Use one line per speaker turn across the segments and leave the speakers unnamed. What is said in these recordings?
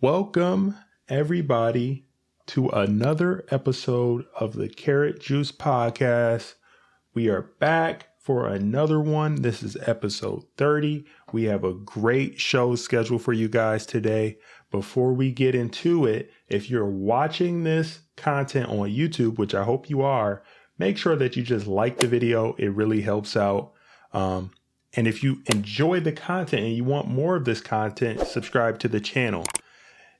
Welcome, everybody, to another episode of the Karat Juice Podcast. We are back for another one. This is episode 30. We have a great show scheduled for you guys today. Before we get into it, if you're watching this content on YouTube, which I hope you are, make sure that you just like the video. It really helps out. And if you enjoy the content and you want more of this content, subscribe to the channel.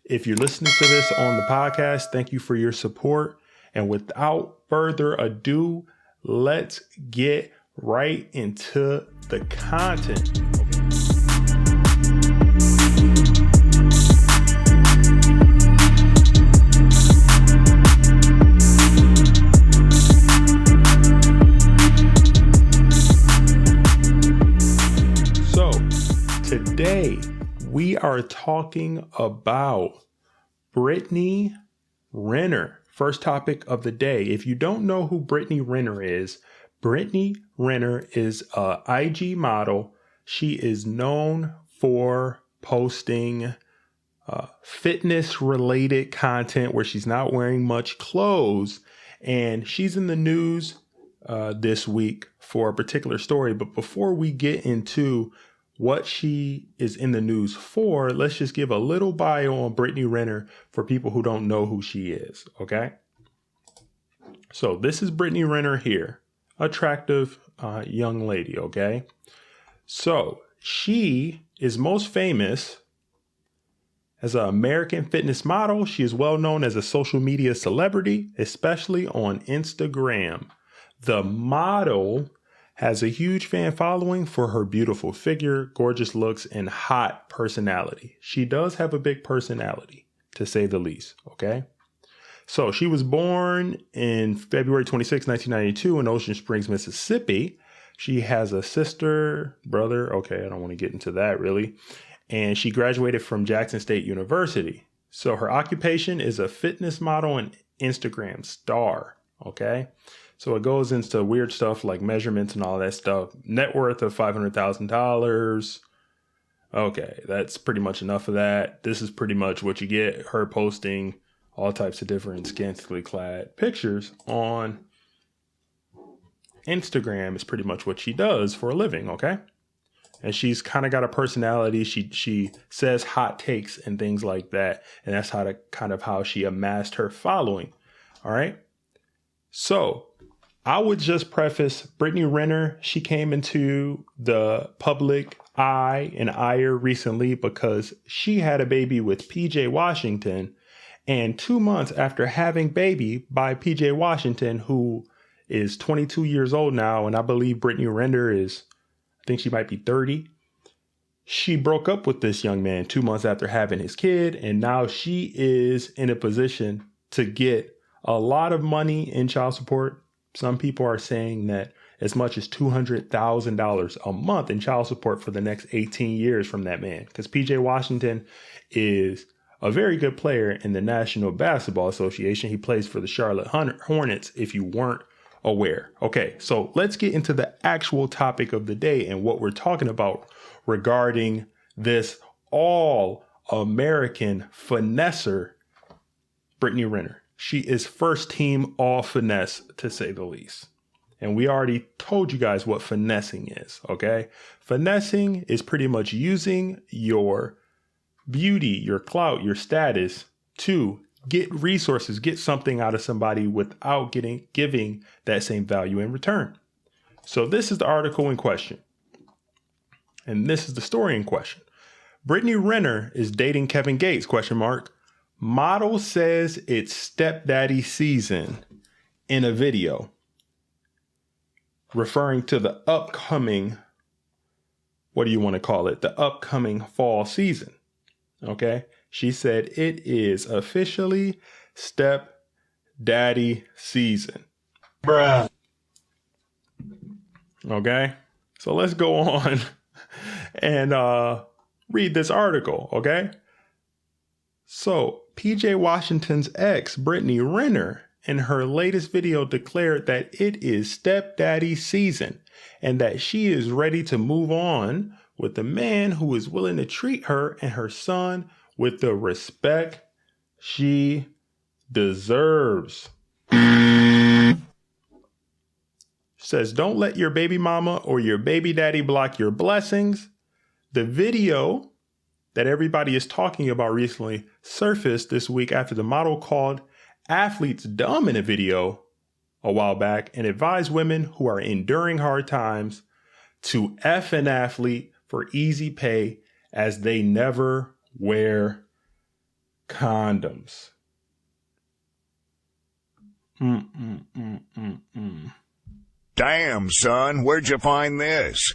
If you're listening to this on the podcast, thank you for your support. And without further ado, let's get right into the content. So today we are talking about Brittany Renner. First topic of the day. If you don't know who Brittany Renner is a IG model. She is known for posting fitness related content where she's not wearing much clothes, and she's in the news this week for a particular story. But before we get into what she is in the news for, let's just give a little bio on Brittany Renner for people who don't know who she is, okay? So this is Brittany Renner here, attractive young lady, okay? So she is most famous as an American fitness model. She is well known as a social media celebrity, especially on Instagram. The model has a huge fan following for her beautiful figure, gorgeous looks, and hot personality. She does have a big personality, to say the least, okay? So she was born in February 26, 1992 in Ocean Springs, Mississippi. She has a sister, brother. Okay, I don't want to get into that really. And she graduated from Jackson State University. So her occupation is a fitness model and Instagram star, okay? So it goes into weird stuff like measurements and all that stuff. Net worth of $500,000. Okay, that's pretty much enough of that. This is pretty much what you get. Her posting all types of different scantily clad pictures on Instagram is pretty much what she does for a living, okay? And she's kind of got a personality. She says hot takes and things like that. And that's how she amassed her following, all right? So I would just preface Brittany Renner. She came into the public eye and ire recently because she had a baby with PJ Washington. And 2 months after having baby by PJ Washington, who is 22 years old now, and I believe Brittany Renner I think she might be 30. She broke up with this young man 2 months after having his kid. And now she is in a position to get a lot of money in child support. Some people are saying that as much as $200,000 a month in child support for the next 18 years from that man. Because PJ Washington is a very good player in the National Basketball Association. He plays for the Charlotte Hornets, if you weren't aware. Okay, so let's get into the actual topic of the day and what we're talking about regarding this all-American finesser, Brittany Renner. She is first team all finesse, to say the least. And we already told you guys what finessing is, okay? Finessing is pretty much using your beauty, your clout, your status to get resources, get something out of somebody without giving that same value in return. So this is the article in question. And this is the story in question. Brittany Renner is dating Kevin Gates, ? Model says it's stepdaddy season in a video, referring to the upcoming, what do you want to call it? The upcoming fall season. Okay. She said it is officially stepdaddy season.
Bruh.
Okay. So let's go on and read this article. Okay. So PJ Washington's ex, Brittany Renner, in her latest video declared that it is stepdaddy season and that she is ready to move on with the man who is willing to treat her and her son with the respect she deserves. Says, don't let your baby mama or your baby daddy block your blessings. The video that everybody is talking about recently surfaced this week after the model called athletes dumb in a video a while back and advised women who are enduring hard times to F an athlete for easy pay as they never wear condoms.
Damn, son, where'd you find this?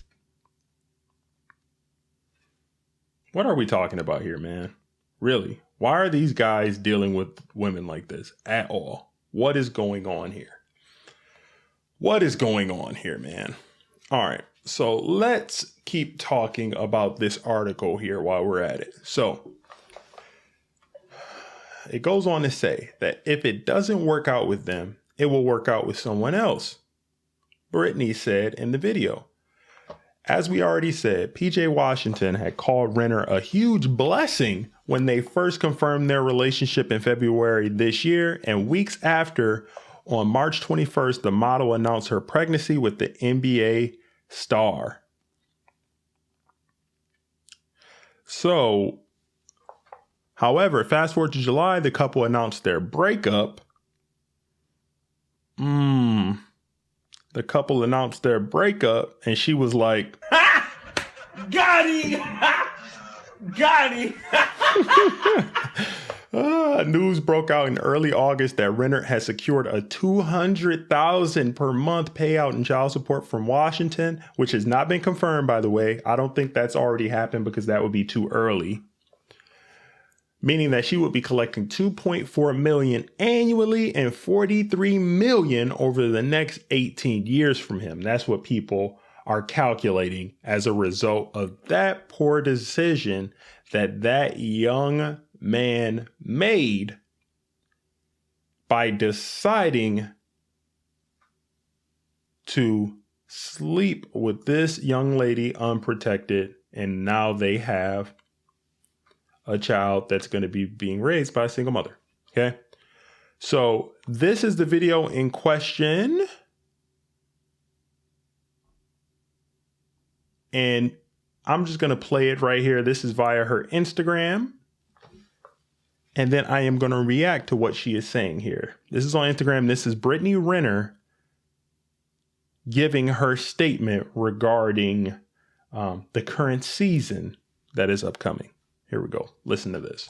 What are we talking about here, man? Really? Why are these guys dealing with women like this at all? What is going on here? What is going on here, man? All right. So let's keep talking about this article here while we're at it. So it goes on to say that if it doesn't work out with them, it will work out with someone else. Brittany said in the video. As we already said, PJ Washington had called Renner a huge blessing when they first confirmed their relationship in February this year. And weeks after, on March 21st, the model announced her pregnancy with the NBA star. So, however, fast forward to July, the couple announced their breakup. The couple announced their breakup, and she was like,
ha! Got him! Got him!
News broke out in early August that Renner had secured a $200,000 per month payout in child support from Washington, which has not been confirmed, by the way. I don't think that's already happened because that would be too early. Meaning that she would be collecting $2.4 million annually and $43 million over the next 18 years from him. That's what people are calculating as a result of that poor decision that young man made by deciding to sleep with this young lady unprotected, and now they have a child that's going to be being raised by a single mother. Okay. So this is the video in question. And I'm just going to play it right here. This is via her Instagram. And then I am going to react to what she is saying here. This is on Instagram. This is Brittany Renner giving her statement regarding the current season that is upcoming. Here we go. Listen to this.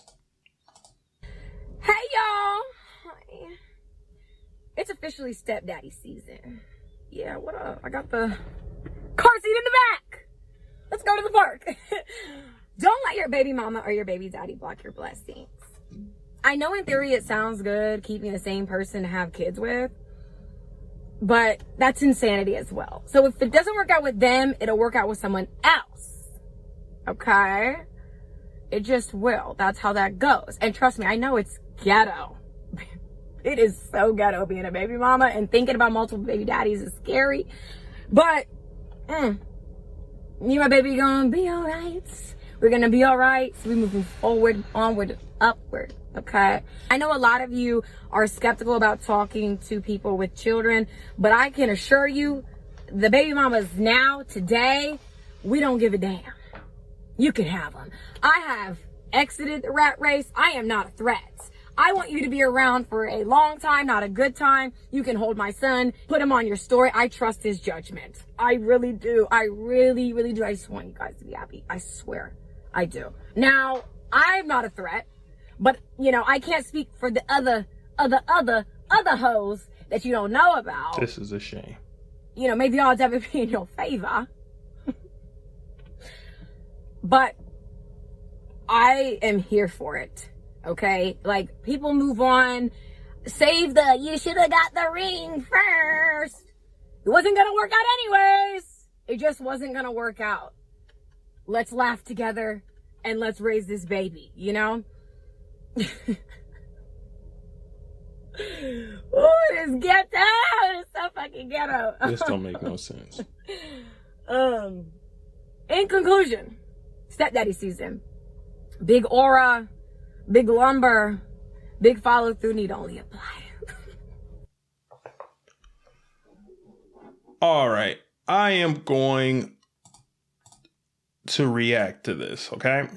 Hey, y'all. Hi. It's officially stepdaddy season. Yeah, what up? I got the car seat in the back. Let's go to the park. Don't let your baby mama or your baby daddy block your blessings. I know in theory it sounds good keeping the same person to have kids with, but that's insanity as well. So if it doesn't work out with them, it'll work out with someone else. Okay? It just will. That's how that goes. And trust me, I know it's ghetto. It is so ghetto being a baby mama, and thinking about multiple baby daddies is scary. But, you my baby gonna be all right. We're gonna be all right. So we're moving forward, onward, upward. Okay. I know a lot of you are skeptical about talking to people with children, but I can assure you, the baby mamas now, today, we don't give a damn. You can have them. I have exited the rat race. I am not a threat. I want you to be around for a long time, not a good time. You can hold my son, put him on your story. I trust his judgment. I really do. I really, really do. I just want you guys to be happy. I swear I do. Now, I'm not a threat, but you know, I can't speak for the other hoes that you don't know about.
This is a shame.
You know, may the odds ever be in your favor. But I am here for it, okay? Like, people move on. Save the, you should have got the ring first. It wasn't going to work out anyways. It just wasn't going to work out. Let's laugh together and let's raise this baby, you know? Ooh, it is ghetto. It's so fucking ghetto.
This don't make no sense.
In conclusion, stepdaddy season. Big aura, Big lumber, big follow through need only apply.
All right. I am going to react to this, okay?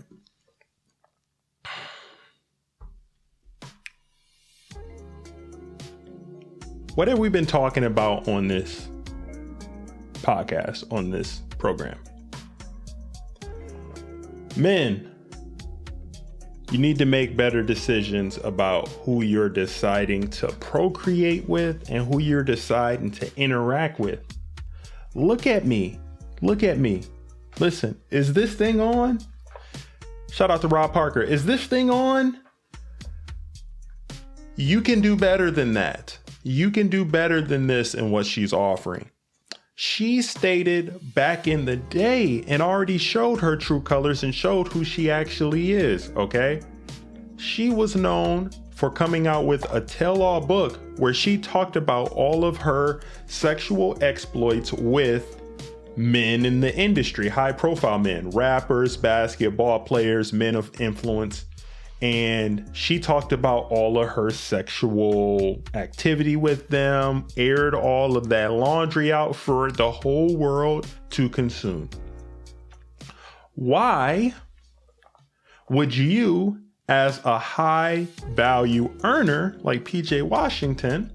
What have we been talking about on this podcast, on this program? Men, you need to make better decisions about who you're deciding to procreate with and who you're deciding to interact with. Look at me. Look at me. Listen, is this thing on? Shout out to Rob Parker. Is this thing on? You can do better than that. You can do better than this in what she's offering. She stated back in the day and already showed her true colors and showed who she actually is, okay? She was known for coming out with a tell-all book where she talked about all of her sexual exploits with men in the industry, high-profile men, rappers, basketball players, men of influence. And she talked about all of her sexual activity with them, aired all of that laundry out for the whole world to consume. Why would you, as a high value earner like PJ Washington,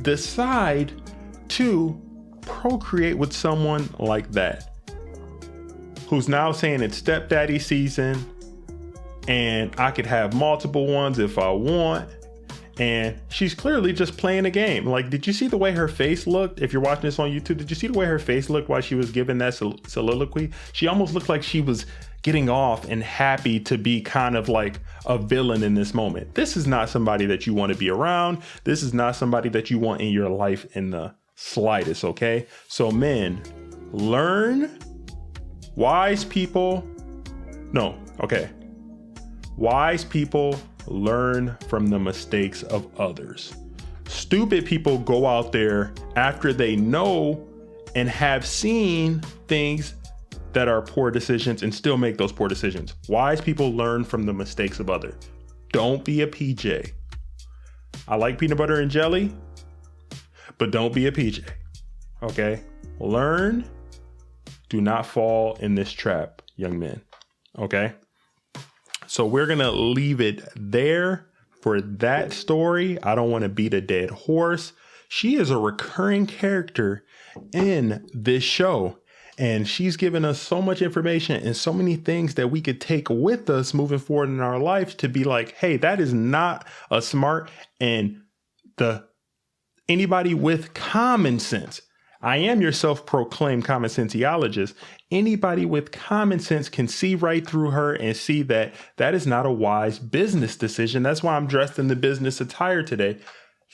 decide to procreate with someone like that, who's now saying it's stepdaddy season and I could have multiple ones if I want? And she's clearly just playing a game. Like, did you see the way her face looked? If you're watching this on YouTube, did you see the way her face looked while she was giving that soliloquy? She almost looked like she was getting off and happy to be kind of like a villain in this moment. This is not somebody that you want to be around. This is not somebody that you want in your life in the slightest, okay? So men, learn. Wise people learn from the mistakes of others. Stupid people go out there after they know and have seen things that are poor decisions and still make those poor decisions. Wise people learn from the mistakes of others. Don't be a PJ. I like peanut butter and jelly, but don't be a PJ. Okay? Learn. Do not fall in this trap, young men. Okay? So we're going to leave it there for that story. I don't want to beat a dead horse. She is a recurring character in this show, and she's given us so much information and so many things that we could take with us moving forward in our life to be like, hey, that is not a smart and anybody with common sense. I am your self-proclaimed common sensiologist. Anybody with common sense can see right through her and see that that is not a wise business decision. That's why I'm dressed in the business attire today.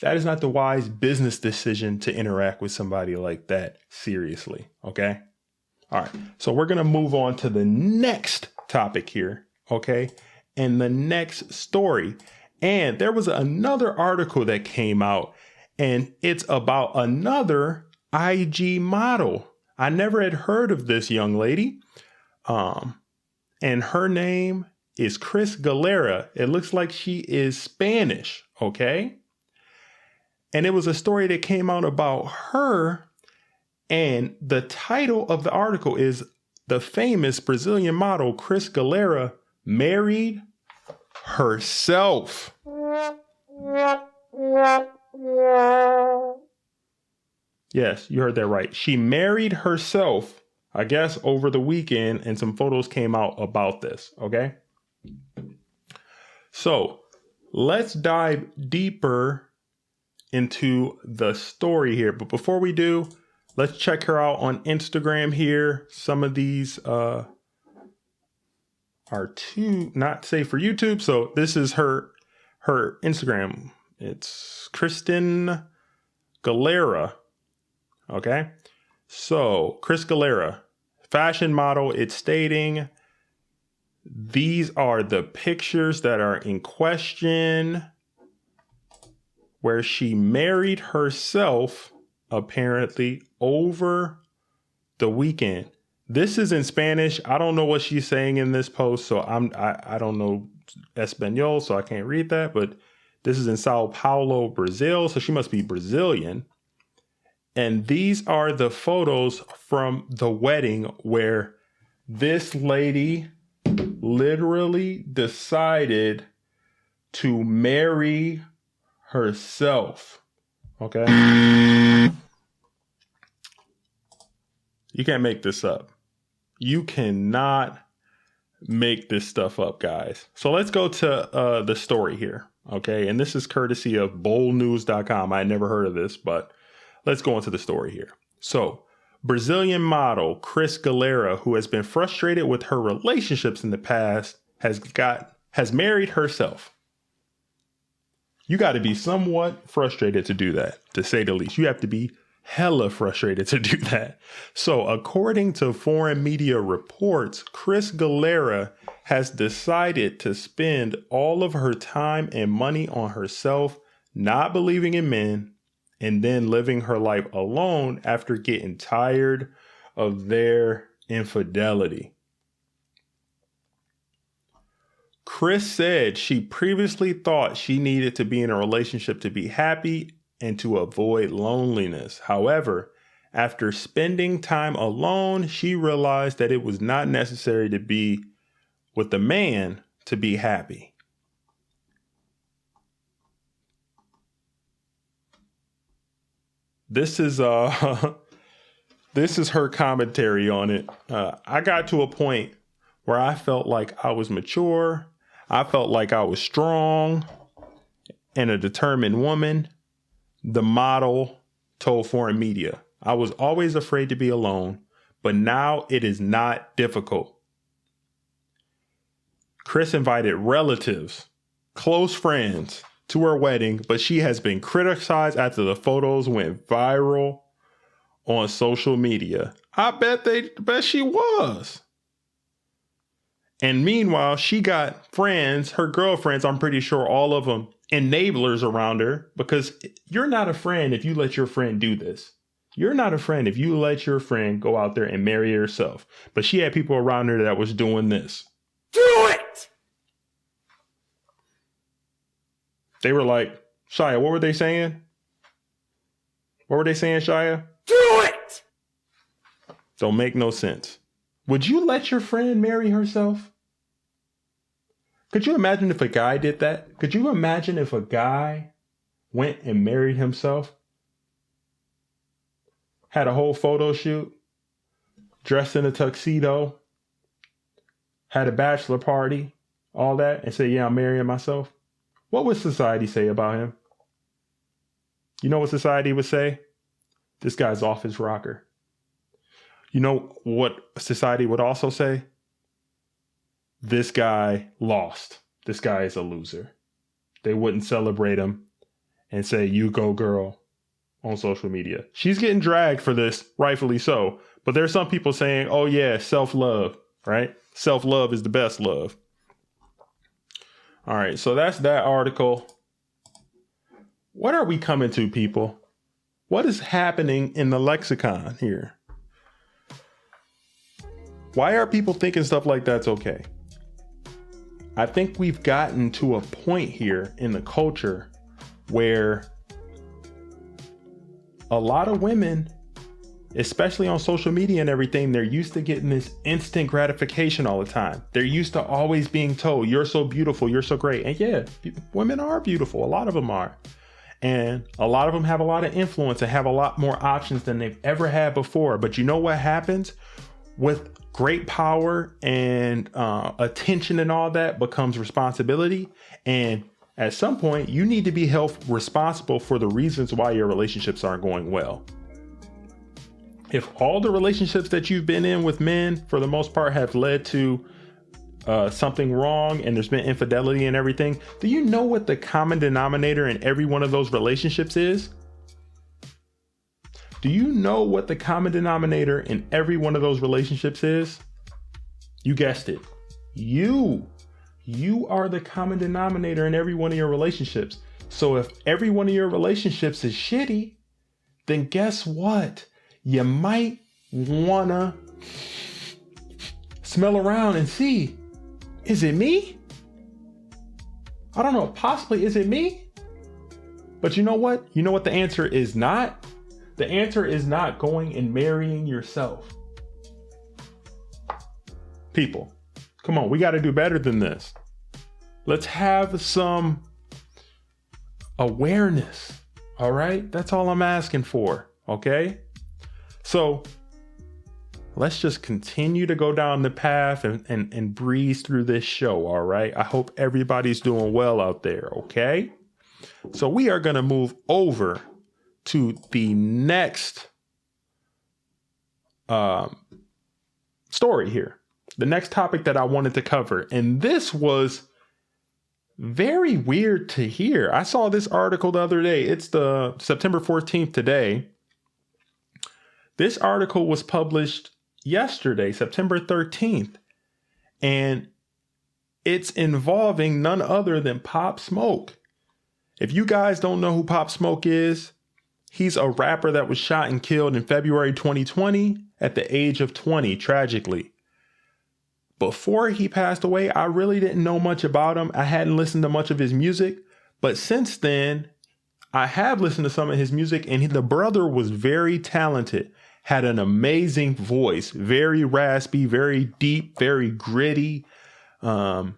That is not the wise business decision to interact with somebody like that seriously. Okay. All right. So we're going to move on to the next topic here. Okay. And the next story. And there was another article that came out, and it's about another IG model. I never had heard of this young lady. And her name is Chris Galera. It looks like she is Spanish. Okay. And it was a story that came out about her. And the title of the article is "The Famous Brazilian Model Chris Galera Married Herself." Yes, you heard that right. She married herself, I guess, over the weekend, and some photos came out about this, okay? So let's dive deeper into the story here. But before we do, let's check her out on Instagram here. Some of these are not safe for YouTube. So this is her Instagram. It's Kristen Galera. Okay, so Chris Galera, fashion model. It's stating these are the pictures that are in question where she married herself apparently over the weekend. This is in Spanish. I don't know what she's saying in this post, so I don't know Espanol, so I can't read that, but this is in Sao Paulo, Brazil. So she must be Brazilian. And these are the photos from the wedding where this lady literally decided to marry herself. Okay? You can't make this up. You cannot make this stuff up, guys. So let's go to the story here. Okay? And this is courtesy of boldnews.com. I had never heard of this, but let's go into the story here. So, Brazilian model Cris Galera, who has been frustrated with her relationships in the past, has married herself. You got to be somewhat frustrated to do that, to say the least. You have to be hella frustrated to do that. So, according to foreign media reports, Cris Galera has decided to spend all of her time and money on herself, not believing in men, and then living her life alone after getting tired of their infidelity. Cris said she previously thought she needed to be in a relationship to be happy and to avoid loneliness. However, after spending time alone, she realized that it was not necessary to be with a man to be happy. This is her commentary on it. I got to a point where I felt like I was mature. I felt like I was strong and a determined woman. The model told foreign media, I was always afraid to be alone, but now it is not difficult. Cris invited relatives, close friends to her wedding, but she has been criticized after the photos went viral on social media. I bet she was. And meanwhile, she got friends, her girlfriends, I'm pretty sure all of them, enablers around her, because you're not a friend if you let your friend do this. You're not a friend if you let your friend go out there and marry herself. But she had people around her that was doing this.
Do it!
They were like, Shia, what were they saying? What were they saying, Shia?
Do it!
Don't make no sense. Would you let your friend marry herself? Could you imagine if a guy did that? Could you imagine if a guy went and married himself? Had a whole photo shoot, dressed in a tuxedo, had a bachelor party, all that, and said, yeah, I'm marrying myself? What would society say about him? You know what society would say? This guy's off his rocker. You know what society would also say? This guy lost. This guy is a loser. They wouldn't celebrate him and say, you go girl, on social media. She's getting dragged for this, rightfully so. But there's some people saying, oh yeah, self-love, right? Self-love is the best love. All right, so that's that article. What are we coming to, people? What is happening in the lexicon here? Why are people thinking stuff like that's okay? I think we've gotten to a point here in the culture where a lot of women, especially on social media and everything, they're used to getting this instant gratification all the time. They're used to always being told, you're so beautiful, you're so great. And yeah, women are beautiful. A lot of them are. And a lot of them have a lot of influence and have a lot more options than they've ever had before. But you know what happens? With great power and attention and all that becomes responsibility. And at some point, you need to be held responsible for the reasons why your relationships aren't going well. If all the relationships that you've been in with men, for the most part, have led to something wrong and there's been infidelity and everything, do you know what the common denominator in every one of those relationships is? Do you know what the common denominator in every one of those relationships is? You guessed it. You are the common denominator in every one of your relationships. So if every one of your relationships is shitty, then guess what? You might wanna smell around and see, is it me? I don't know. Possibly, is it me? But you know what? You know what the answer is not? The answer is not going and marrying yourself. People, come on. We got to do better than this. Let's have some awareness. All right? That's all I'm asking for. Okay? So let's just continue to go down the path and breeze through this show. All right? I hope everybody's doing well out there. Okay? So we are going to move over to the next story here. The next topic that I wanted to cover. And this was very weird to hear. I saw this article the other day. It's the September 14th today. This article was published yesterday, September 13th. And it's involving none other than Pop Smoke. If you guys don't know who Pop Smoke is, he's a rapper that was shot and killed in February 2020 at the age of 20, tragically. Before he passed away, I really didn't know much about him. I hadn't listened to much of his music. But since then, I have listened to some of his music, and the brother was very talented, had an amazing voice, very raspy, very deep, very gritty. And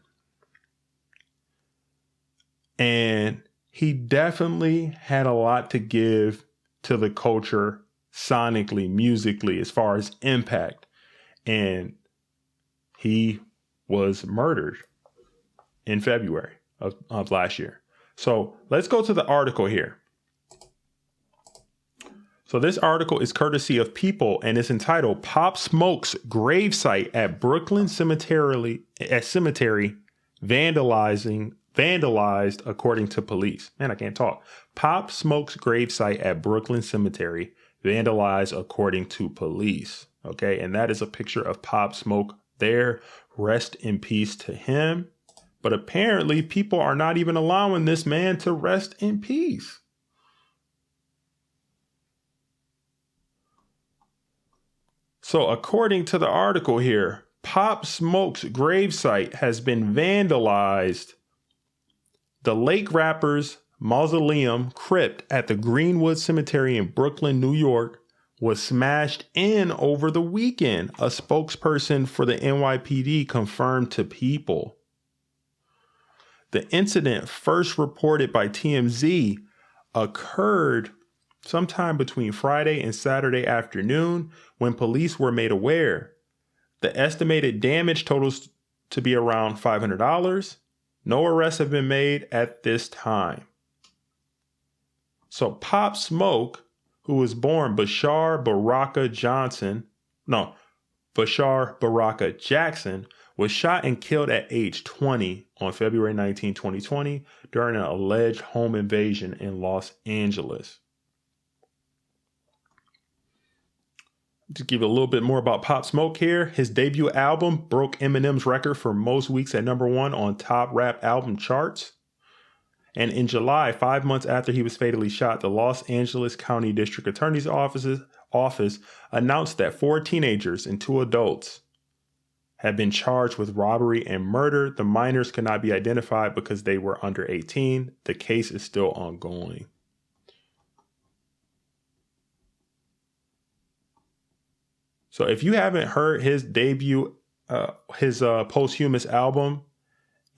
he definitely had a lot to give to the culture sonically, musically, as far as impact. And he was murdered in February of last year. So let's go to the article here. So this article is courtesy of People, and it's entitled Pop Smoke's Gravesite at Brooklyn Cemetery Vandalized according to police. Man, I can't talk. Pop Smoke's gravesite at Brooklyn Cemetery vandalized according to police. Okay, and that is a picture of Pop Smoke there. Rest in peace to him. But apparently people are not even allowing this man to rest in peace. So according to the article here, Pop Smoke's gravesite has been vandalized. The late rapper's mausoleum crypt at the Greenwood Cemetery in Brooklyn, New York, was smashed in over the weekend, a spokesperson for the NYPD confirmed to People. The incident, first reported by TMZ, occurred sometime between Friday and Saturday afternoon when police were made aware. The estimated damage totals to be around $500. No arrests have been made at this time. So Pop Smoke, who was born Bashar Baraka Jackson, was shot and killed at age 20 on February 19, 2020 during an alleged home invasion in Los Angeles. To give you a little bit more about Pop Smoke here, his debut album broke Eminem's record for most weeks at #1 on top rap album charts. And in July, 5 months after he was fatally shot, the Los Angeles County District Attorney's office announced that 4 teenagers and 2 adults had been charged with robbery and murder. The minors could not be identified because they were under 18. The case is still ongoing. So if you haven't heard his debut, his posthumous album,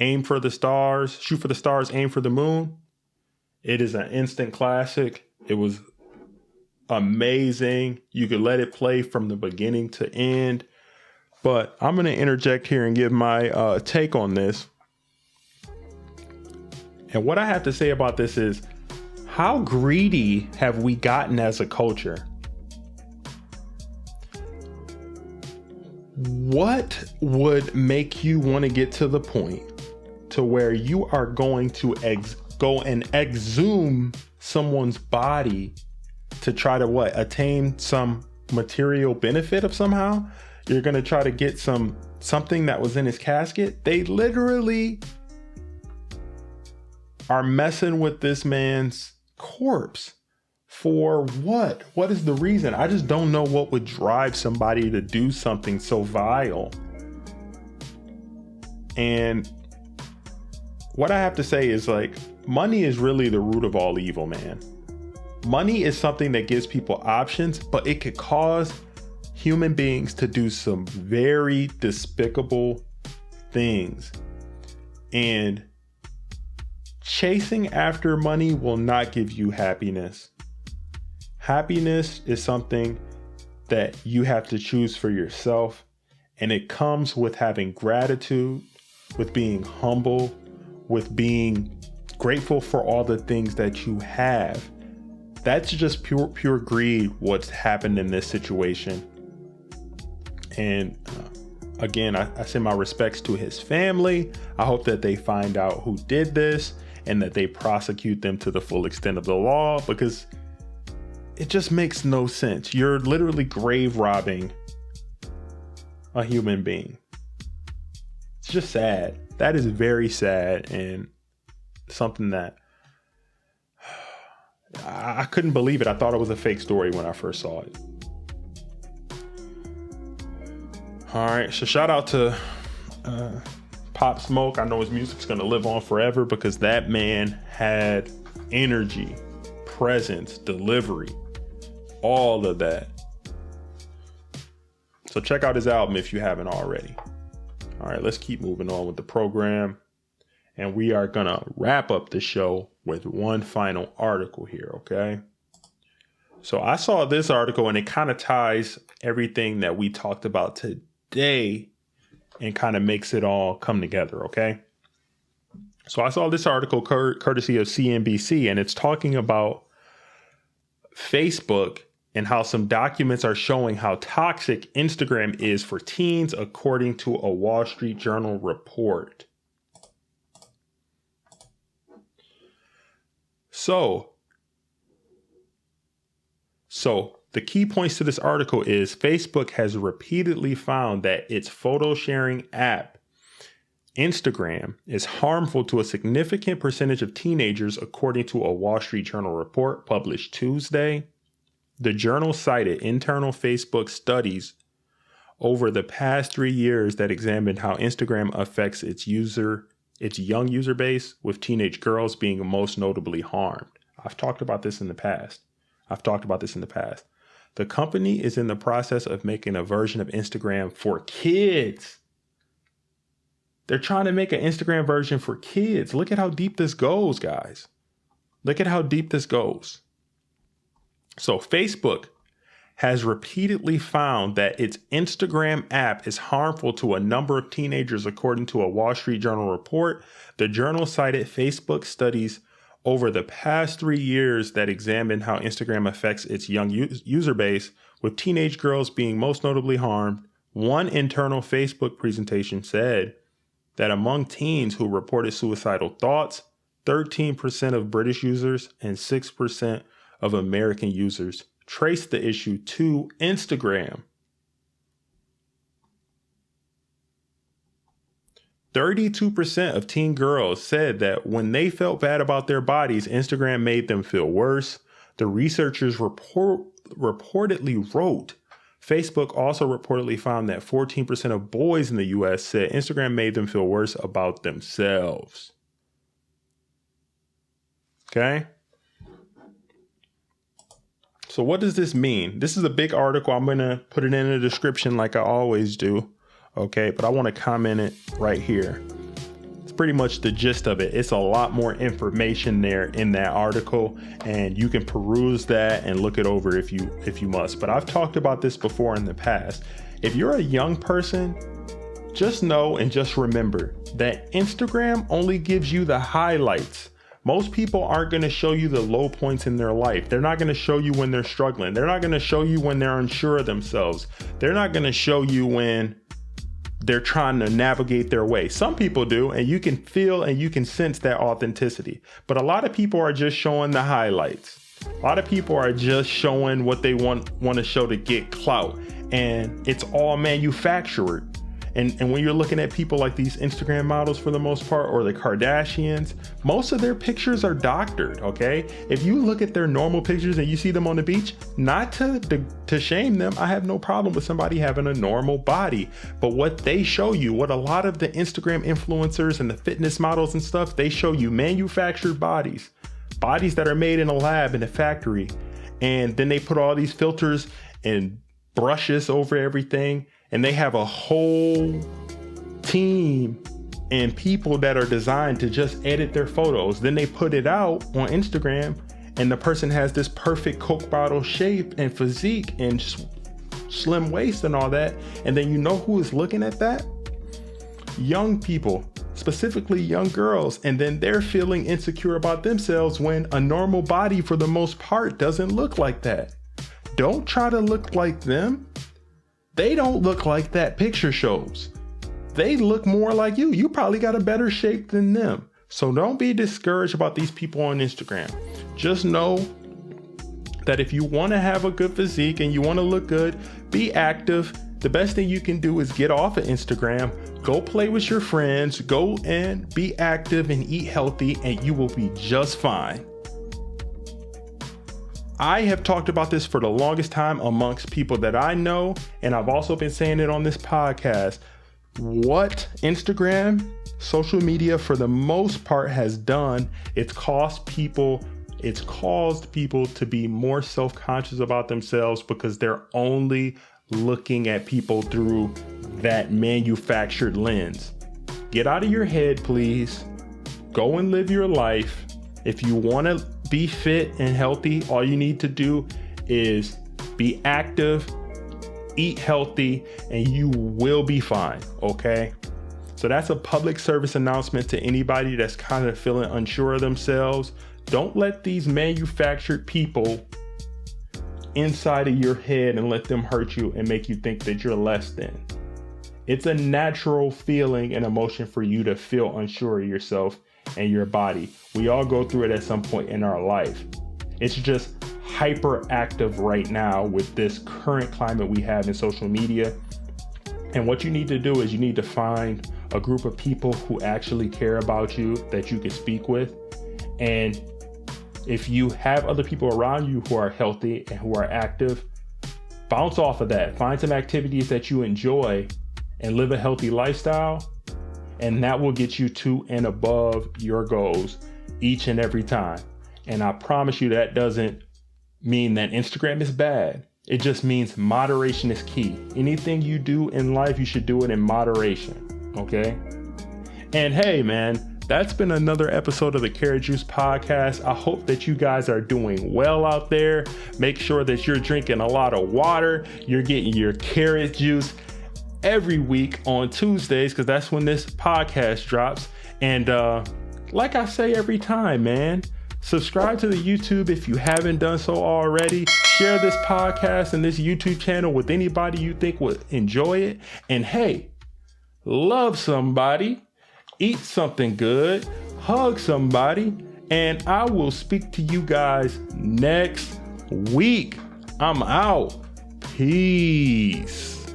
Aim for the Stars, Shoot for the Stars, Aim for the Moon, it is an instant classic. It was amazing. You could let it play from the beginning to end. But I'm going to interject here and give my take on this. And what I have to say about this is, how greedy have we gotten as a culture? What would make you want to get to the point to where you are going to go and exhume someone's body to try to attain some material benefit of somehow? You're going to try to get something that was in his casket. They literally are messing with this man's corpse. For what? What is the reason? I just don't know what would drive somebody to do something so vile. And what I have to say is, like, money is really the root of all evil, man. Money is something that gives people options, but it could cause human beings to do some very despicable things. And chasing after money will not give you happiness. Happiness is something that you have to choose for yourself. And it comes with having gratitude, with being humble, with being grateful for all the things that you have. That's just pure greed, what's happened in this situation. And again, I send my respects to his family. I hope that they find out who did this and that they prosecute them to the full extent of the law, because it just makes no sense. You're literally grave robbing a human being. It's just sad. That is very sad, and something that I couldn't believe it. I thought it was a fake story when I first saw it. All right, so shout out to Pop Smoke. I know his music's gonna live on forever because that man had energy, presence, delivery, all of that. So check out his album if you haven't already. All right, let's keep moving on with the program. And we are gonna wrap up the show with one final article here, okay? So I saw this article and it kind of ties everything that we talked about today and kind of makes it all come together, okay? So I saw this article courtesy of CNBC, and it's talking about Facebook and how some documents are showing how toxic Instagram is for teens, according to a Wall Street Journal report. So the key points to this article is Facebook has repeatedly found that its photo sharing app, Instagram, is harmful to a significant percentage of teenagers, according to a Wall Street Journal report published Tuesday. The journal cited internal Facebook studies over the past 3 years that examined how Instagram affects its young user base, with teenage girls being most notably harmed. I've talked about this in the past. The company is in the process of making a version of Instagram for kids. They're trying to make an Instagram version for kids. Look at how deep this goes, guys. Look at how deep this goes. So Facebook has repeatedly found that its Instagram app is harmful to a number of teenagers, according to a Wall Street Journal report. The journal cited Facebook studies over the past 3 years that examined how Instagram affects its young user base, with teenage girls being most notably harmed. One internal Facebook presentation said that among teens who reported suicidal thoughts, 13% of British users and 6% of American users traced the issue to Instagram. 32% of teen girls said that when they felt bad about their bodies, Instagram made them feel worse. The researchers reportedly wrote, Facebook also reportedly found that 14% of boys in the US said Instagram made them feel worse about themselves. Okay? So what does this mean? This is a big article. I'm going to put it in the description like I always do. Okay, but I want to comment it right here. It's pretty much the gist of it. It's a lot more information there in that article, and you can peruse that and look it over if you must. But I've talked about this before in the past. If you're a young person, just know and just remember that Instagram only gives you the highlights. Most people aren't going to show you the low points in their life. They're not going to show you when they're struggling. They're not going to show you when they're unsure of themselves. They're not going to show you when they're trying to navigate their way. Some people do, and you can feel and you can sense that authenticity. But a lot of people are just showing the highlights. A lot of people are just showing what they want to show to get clout. And it's all manufactured. And when you're looking at people like these Instagram models for the most part, or the Kardashians, most of their pictures are doctored, okay? If you look at their normal pictures and you see them on the beach, not to shame them, I have no problem with somebody having a normal body. But what they show you, what a lot of the Instagram influencers and the fitness models and stuff, they show you manufactured bodies that are made in a lab, in a factory. And then they put all these filters and brushes over everything. And they have a whole team and people that are designed to just edit their photos. Then they put it out on Instagram and the person has this perfect Coke bottle shape and physique and slim waist and all that. And then you know who is looking at that? Young people, specifically young girls. And then they're feeling insecure about themselves when a normal body for the most part doesn't look like that. Don't try to look like them. They don't look like that picture shows. They look more like you. You probably got a better shape than them. So don't be discouraged about these people on Instagram. Just know that if you want to have a good physique and you want to look good, be active. The best thing you can do is get off of Instagram, go play with your friends, go and be active and eat healthy, and you will be just fine. I have talked about this for the longest time amongst people that I know, and I've also been saying it on this podcast. What Instagram, social media for the most part has done, it's caused people to be more self-conscious about themselves because they're only looking at people through that manufactured lens. Get out of your head, please. Go and live your life. If you want to be fit and healthy, all you need to do is be active, eat healthy, and you will be fine, okay? So that's a public service announcement to anybody that's kind of feeling unsure of themselves. Don't let these manufactured people inside of your head and let them hurt you and make you think that you're less than. It's a natural feeling and emotion for you to feel unsure of yourself and your body. We all go through it at some point in our life. It's just hyperactive right now with this current climate we have in social media. And what you need to do is you need to find a group of people who actually care about you that you can speak with. And if you have other people around you who are healthy and who are active, bounce off of that. Find some activities that you enjoy and live a healthy lifestyle. And that will get you to and above your goals each and every time. And I promise you that doesn't mean that Instagram is bad. It just means moderation is key. Anything you do in life, you should do it in moderation. Okay? And hey, man, that's been another episode of the Karat Juice Podcast. I hope that you guys are doing well out there. Make sure that you're drinking a lot of water. You're getting your carrot juice every week on Tuesdays, because that's when this podcast drops. And like I say every time, man, subscribe to the YouTube if you haven't done so already. Share this podcast and this YouTube channel with anybody you think would enjoy it. And hey, love somebody, eat something good, hug somebody, and I will speak to you guys next week. I'm out. Peace.